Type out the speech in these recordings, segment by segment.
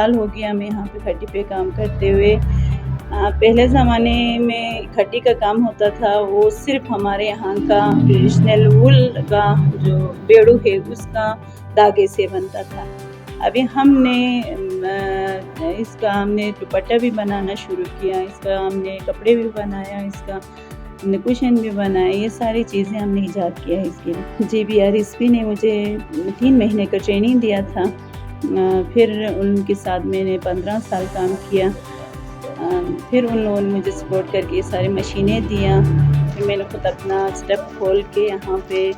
साल हो गया मैं यहाँ पे खट्टी पे काम करते हुए। पहले ज़माने में खट्टी का काम होता था, वो सिर्फ हमारे यहाँ का ट्रेडिशनल वूल का जो बेड़ू है उसका धागे से बनता था। अभी हमने दुपट्टा भी बनाना शुरू किया, इसका हमने कपड़े भी बनाया, इसका हमने कुशन भी बनाया। ये सारी चीज़ें हमने ईजाद किया है इसके लिए। JBRSP ने मुझे 3 महीने का ट्रेनिंग दिया था। फिर उनके साथ मैंने 15 साल काम किया। फिर उन लोगों ने मुझे सपोर्ट करके ये सारी मशीनें दिया। फिर मैंने खुद अपना स्टेप खोल के यहाँ पे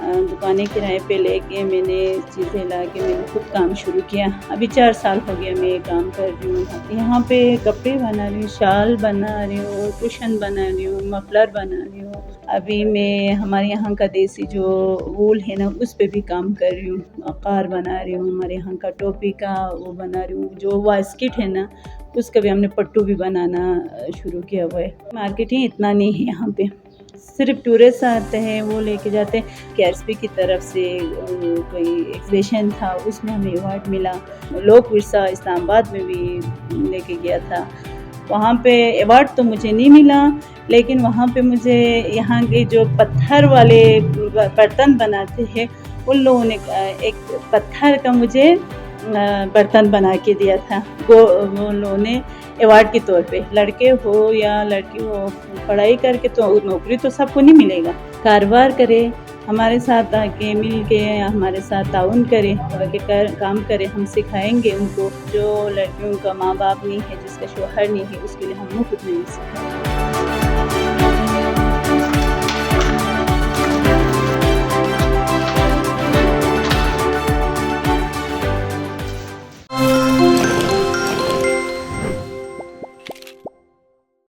दुकानें किराए पे लेके मैंने चीज़ें ला के मैंने खुद काम शुरू किया। अभी 4 साल हो गया मैं ये काम कर रही हूँ। यहाँ पे कपड़े बना रही हूँ, शाल बना रही हूँ, कुशन बना रही हूँ, मफलर बना रही हूँ। अभी मैं हमारे यहाँ का देसी जो वूल है ना उस पे भी काम कर रही हूँ। कार बना रही हूँ, हमारे यहाँ का टोपी का वो बना रही हूँ। जो वास्किट है ना उसका भी हमने पट्टू भी बनाना शुरू किया हुआ है। मार्केटिंग इतना नहीं है यहाँ पे, सिर्फ टूरिस्ट आते हैं वो लेके जाते हैं। KRSP की तरफ से कोई एग्जीबिशन था, उसमें हमें अवार्ड मिला। लोक विरसा इस्लामाबाद में भी लेके गया था, वहाँ पे अवार्ड तो मुझे नहीं मिला, लेकिन वहाँ पे मुझे यहाँ के जो पत्थर वाले बर्तन बनाते हैं उन लोगों ने एक पत्थर का मुझे बर्तन बना के दिया था। वो लोगों ने अवार्ड के तौर पे। लड़के हो या लड़की हो, पढ़ाई करके तो नौकरी तो सबको नहीं मिलेगा। कारोबार करे, हमारे साथ आके मिल के हमारे साथ ताउन करें, काम करें, हम सिखाएंगे उनको। जो लड़कियों का माँ बाप नहीं है, जिसका शौहर नहीं है, उसके लिए हम मुफ्त में सिखाएंगे।